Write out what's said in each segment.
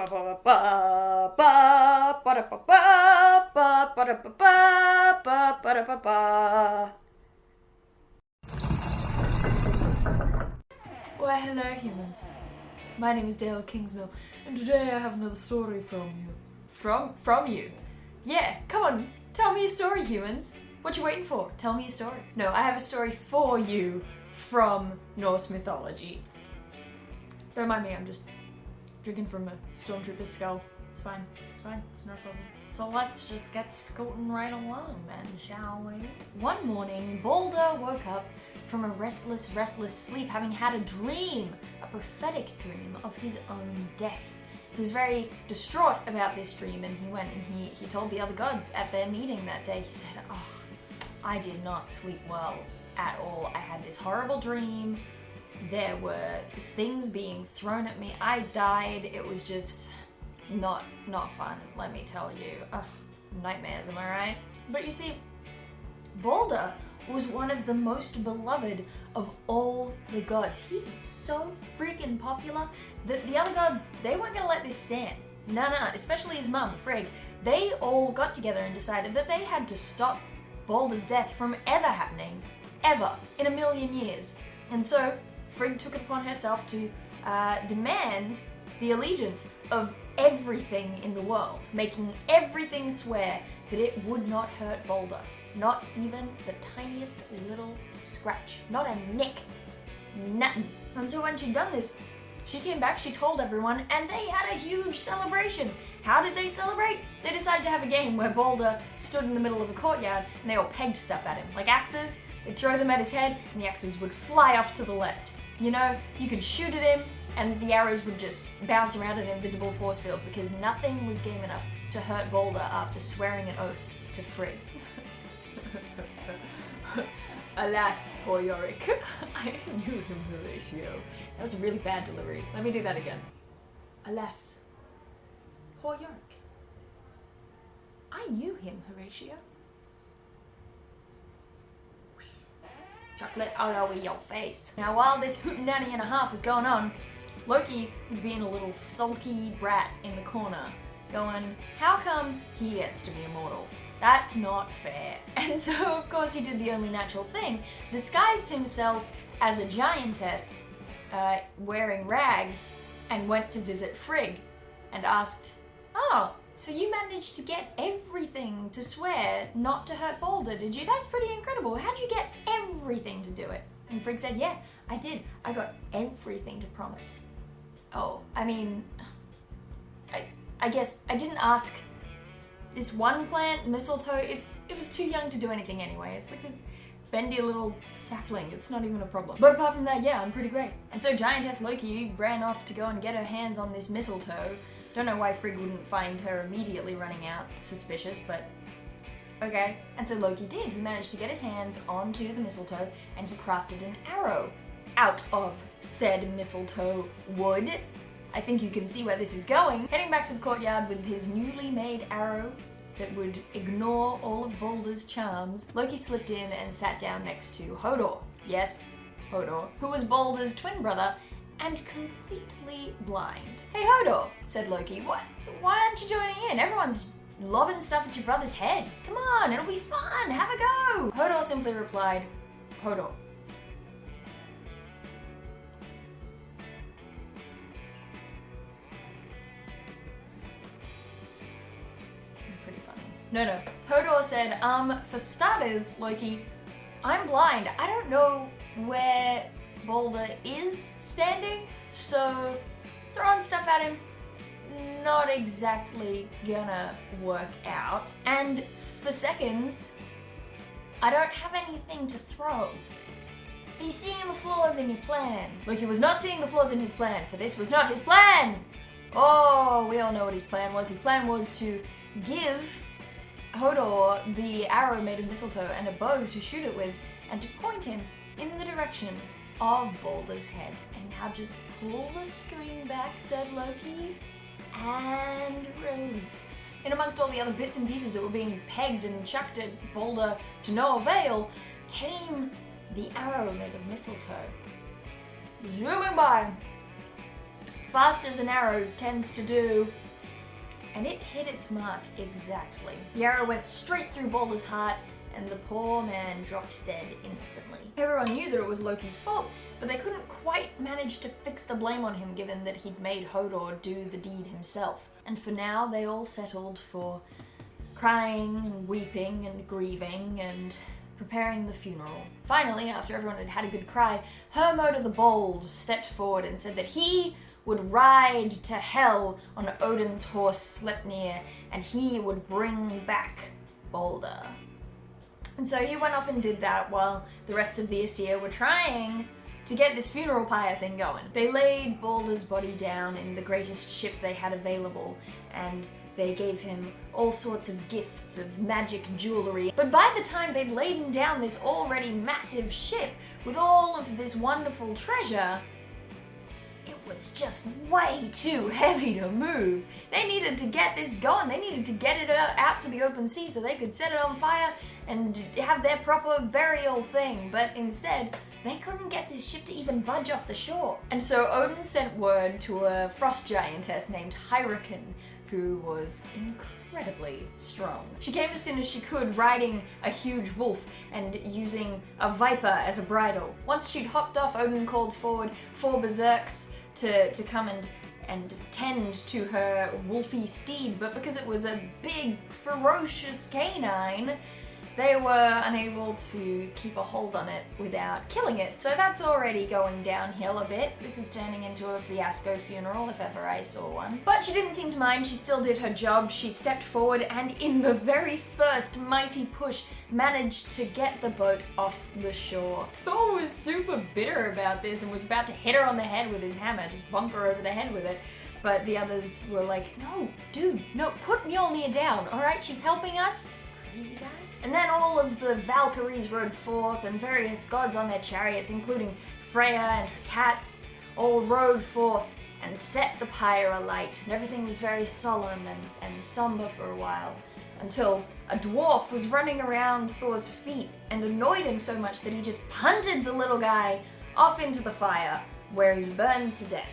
Why, hello humans. My name is Dael Kingsmill, and today I have another story from you. From you? Yeah, come on, tell me a story, humans. What you waiting for? Tell me a story. No, I have a story for you from Norse mythology. Don't mind me, I'm just drinking from a stormtrooper's skull. It's fine, it's no problem. So let's just get scooting right along then, shall we? One morning, Baldr woke up from a restless sleep, having had a dream, a prophetic dream of his own death. He was very distraught about this dream, and he went and he told the other gods at their meeting that day. He said, "Oh, I did not sleep well at all. I had this horrible dream. There were things being thrown at me. I died. It was just not fun, let me tell you. Ugh, nightmares, am I right?" But you see, Baldr was one of the most beloved of all the gods. He was so freaking popular that the other gods, they weren't gonna let this stand. No, especially his mum, Frigg. They all got together and decided that they had to stop Baldr's death from ever happening, ever, in a million years. And so, Frigg took it upon herself to demand the allegiance of everything in the world, making everything swear that it would not hurt Baldr. Not even the tiniest little scratch. Not a nick. Nothing. And so when she'd done this, she came back, she told everyone, and they had a huge celebration. How did they celebrate? They decided to have a game where Baldr stood in the middle of a courtyard and they all pegged stuff at him. Like axes, they'd throw them at his head and the axes would fly off to the left. You know, you could shoot at him and the arrows would just bounce around an invisible force field because nothing was game enough to hurt Baldr after swearing an oath to Frigg. Alas, poor Yorick. I knew him, Horatio. That was a really bad delivery. Let me do that again. Alas, poor Yorick. I knew him, Horatio. Chocolate all over your face. Now, while this hootenanny and a half was going on, Loki was being a little sulky brat in the corner, going, how come he gets to be immortal? That's not fair. And so, of course, he did the only natural thing, disguised himself as a giantess, wearing rags, and went to visit Frigg, and asked, "Oh, so you managed to get everything to swear not to hurt Baldr, did you? That's pretty incredible. How'd you get everything to do it?" And Frigg said, "Yeah, I did. I got everything to promise." Oh, I mean, I guess I didn't ask this one plant, mistletoe. It was too young to do anything anyway. It's like this bendy little sapling. It's not even a problem. But apart from that, yeah, I'm pretty great. And so Giantess Loki ran off to go and get her hands on this mistletoe. Don't know why Frigg wouldn't find her immediately running out suspicious, but okay. And so Loki did. He managed to get his hands onto the mistletoe and he crafted an arrow out of said mistletoe wood. I think you can see where this is going. Heading back to the courtyard with his newly made arrow that would ignore all of Baldr's charms, Loki slipped in and sat down next to Hodor. Yes, Hodor, who was Baldr's twin brother and completely blind. "Hey Hodor," said Loki, why aren't you joining in? Everyone's lobbing stuff at your brother's head. Come on, it'll be fun, have a go. Hodor simply replied, "Hodor." No. Hodor said, for starters, Loki, I'm blind. I don't know where Baldr is standing, so throwing stuff at him, not exactly gonna work out. And for seconds, I don't have anything to throw. Are you seeing the flaws in your plan? Loki was not seeing the flaws in his plan, for this was not his plan! Oh, we all know what his plan was. His plan was to give Hodor the arrow made of mistletoe and a bow to shoot it with, and to point him in the direction of Baldr's head. And now just pull the string back, said Loki, and release. In amongst all the other bits and pieces that were being pegged and chucked at Baldr to no avail, came the arrow made of mistletoe. Zooming by, fast as an arrow tends to do. And it hit its mark exactly. The arrow went straight through Baldr's heart, and the poor man dropped dead instantly. Everyone knew that it was Loki's fault, but they couldn't quite manage to fix the blame on him given that he'd made Hodor do the deed himself. And for now, they all settled for crying and weeping and grieving and preparing the funeral. Finally, after everyone had had a good cry, Hermod the Bold stepped forward and said that he would ride to Hel on Odin's horse Sleipnir, and he would bring back Baldr. And so he went off and did that while the rest of the Aesir were trying to get this funeral pyre thing going. They laid Baldr's body down in the greatest ship they had available, and they gave him all sorts of gifts of magic jewelry. But by the time they'd laden down this already massive ship with all of this wonderful treasure, it was just way too heavy to move. They needed to get this going. They needed to get it out to the open sea so they could set it on fire and have their proper burial thing. But instead, they couldn't get this ship to even budge off the shore. And so Odin sent word to a frost giantess named Hyreken, who was incredibly strong. She came as soon as she could, riding a huge wolf and using a viper as a bridle. Once she'd hopped off, Odin called forward 4 berserks to come and tend to her wolfy steed, but because it was a big, ferocious canine, they were unable to keep a hold on it without killing it. So that's already going downhill a bit. This is turning into a fiasco funeral if ever I saw one. But she didn't seem to mind. She still did her job. She stepped forward and in the very first mighty push managed to get the boat off the shore. Thor was super bitter about this and was about to hit her on the head with his hammer, just bonk her over the head with it. But the others were like, no, dude, no, put Mjolnir down, all right? She's helping us. Crazy guy. And then all of the Valkyries rode forth, and various gods on their chariots, including Freya and her cats, all rode forth and set the pyre alight. And everything was very solemn and somber for a while, until a dwarf was running around Thor's feet and annoyed him so much that he just punted the little guy off into the fire, where he burned to death.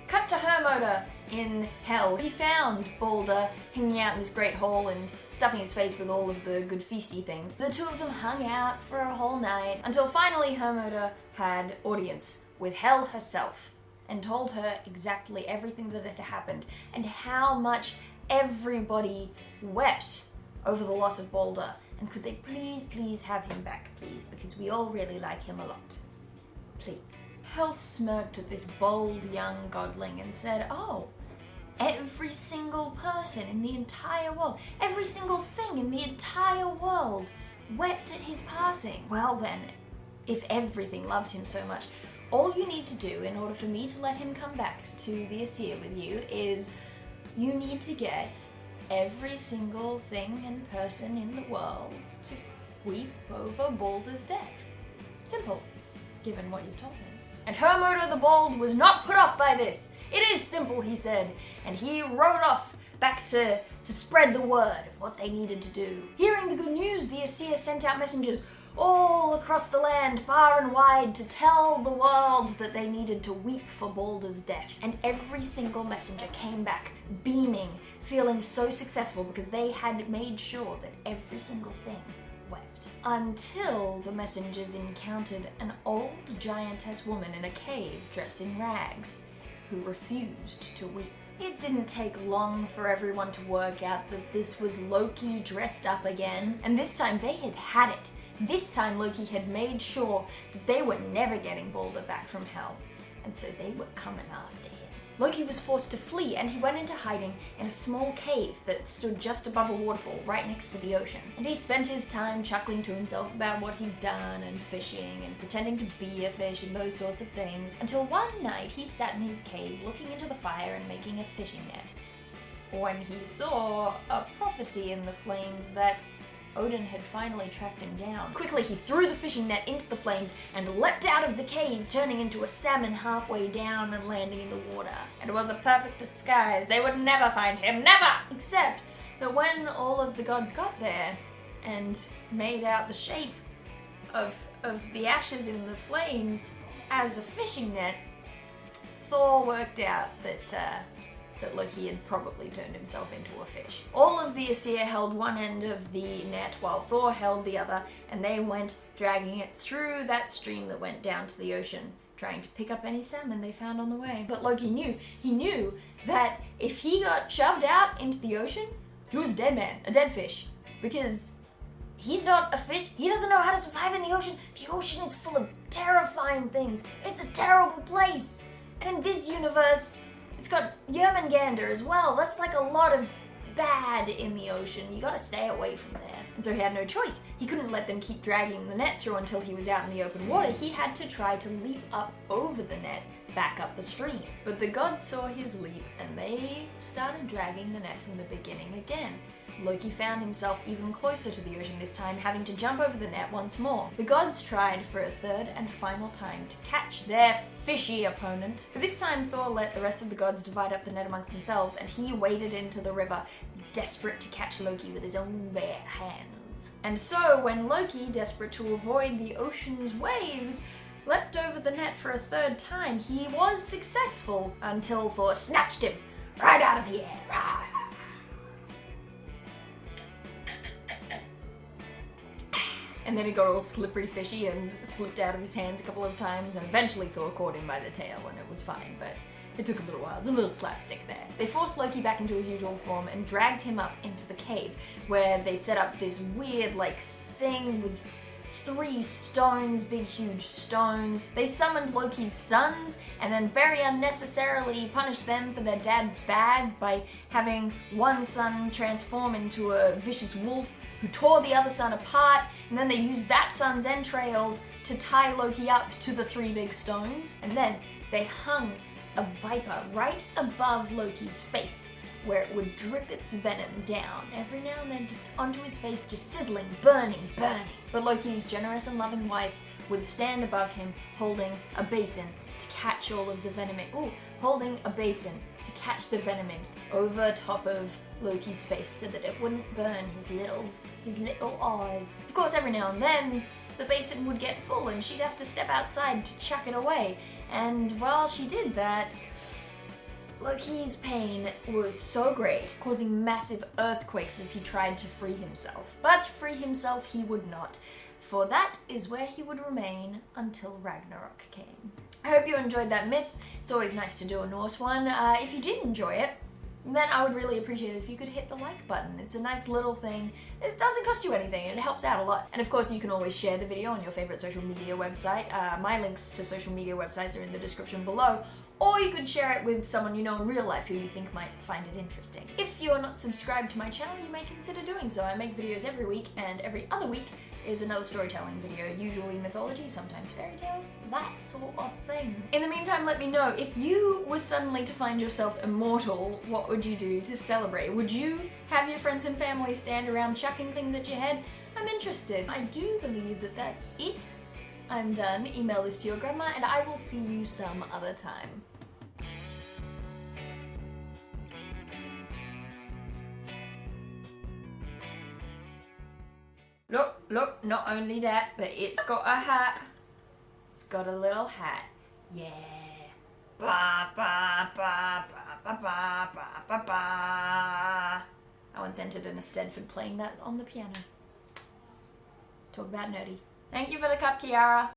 Cut to Hermod in Hel. He found Baldr hanging out in this great hall and stuffing his face with all of the good feasty things. The two of them hung out for a whole night until finally Hermod had audience with Hel herself and told her exactly everything that had happened and how much everybody wept over the loss of Baldr. And could they please have him back, please, because we all really like him a lot. Please. Hel smirked at this bold young godling and said, oh, every single person in the entire world, every single thing in the entire world wept at his passing. Well then, if everything loved him so much, all you need to do in order for me to let him come back to the Aesir with you is you need to get every single thing and person in the world to weep over Baldr's death. Simple, given what you've told me. And Hermod the Bold was not put off by this. It is simple, he said, and he rode off back to spread the word of what they needed to do. Hearing the good news, the Aesir sent out messengers all across the land, far and wide, to tell the world that they needed to weep for Baldr's death. And every single messenger came back beaming, feeling so successful because they had made sure that every single thing wept. Until the messengers encountered an old giantess woman in a cave dressed in rags who refused to weep. It didn't take long for everyone to work out that this was Loki dressed up again, and this time they had had it. This time Loki had made sure that they were never getting Baldr back from Hel, and so they were coming after him. Loki was forced to flee, and he went into hiding in a small cave that stood just above a waterfall right next to the ocean. And he spent his time chuckling to himself about what he'd done and fishing and pretending to be a fish and those sorts of things, until one night he sat in his cave looking into the fire and making a fishing net, when he saw a prophecy in the flames that Odin had finally tracked him down. Quickly, he threw the fishing net into the flames and leapt out of the cave, turning into a salmon halfway down and landing in the water. It was a perfect disguise. They would never find him, never! Except that when all of the gods got there and made out the shape of the ashes in the flames as a fishing net, Thor worked out that Loki had probably turned himself into a fish. All of the Aesir held one end of the net while Thor held the other, and they went dragging it through that stream that went down to the ocean, trying to pick up any salmon they found on the way. But Loki knew that if he got shoved out into the ocean, he was a dead man, a dead fish, because he's not a fish. He doesn't know how to survive in the ocean. The ocean is full of terrifying things. It's a terrible place. And in this universe, it's got Jörmungandr as well. That's like a lot of bad in the ocean. You gotta stay away from there. And so he had no choice. He couldn't let them keep dragging the net through until he was out in the open water. He had to try to leap up over the net, back up the stream. But the gods saw his leap and they started dragging the net from the beginning again. Loki found himself even closer to the ocean this time, having to jump over the net once more. The gods tried for a third and final time to catch their fishy opponent. But this time Thor let the rest of the gods divide up the net amongst themselves, and he waded into the river, desperate to catch Loki with his own bare hands. And so when Loki, desperate to avoid the ocean's waves, leapt over the net for a third time, he was successful until Thor snatched him right out of the air. And then he got all slippery fishy and slipped out of his hands a couple of times, and eventually Thor caught him by the tail and it was fine, but it took a little while. It was a little slapstick there. They forced Loki back into his usual form and dragged him up into the cave, where they set up this weird, thing with 3 stones, big huge stones. They summoned Loki's sons and then very unnecessarily punished them for their dad's bads by having one son transform into a vicious wolf who tore the other son apart, and then they used that son's entrails to tie Loki up to the 3 big stones. And then they hung a viper right above Loki's face, where it would drip its venom down every now and then just onto his face, just sizzling, burning. But Loki's generous and loving wife would stand above him holding a basin to catch all of the venom in. Holding a basin to catch the venom in over top of Loki's face so that it wouldn't burn his little eyes. Of course, every now and then the basin would get full and she'd have to step outside to chuck it away. And while she did that, Loki's pain was so great, causing massive earthquakes as he tried to free himself. But free himself he would not, for that is where he would remain until Ragnarok came. I hope you enjoyed that myth. It's always nice to do a Norse one. If you did enjoy it, then I would really appreciate it if you could hit the like button. It's a nice little thing. It doesn't cost you anything, and it helps out a lot. And of course, you can always share the video on your favorite social media website. My links to social media websites are in the description below. Or you could share it with someone you know in real life who you think might find it interesting. If you're not subscribed to my channel, you may consider doing so. I make videos every week, and every other week is another storytelling video, usually mythology, sometimes fairy tales, that sort of thing. In the meantime, let me know, if you were suddenly to find yourself immortal, what would you do to celebrate? Would you have your friends and family stand around chucking things at your head? I'm interested. I do believe that that's it. I'm done. Email this to your grandma, and I will see you some other time. Look, not only that, but it's got a hat. It's got a little hat. Yeah. Ba ba ba ba ba ba ba ba ba. I once entered in a Stedford playing that on the piano. Talk about nerdy. Thank you for the cup, Kiara.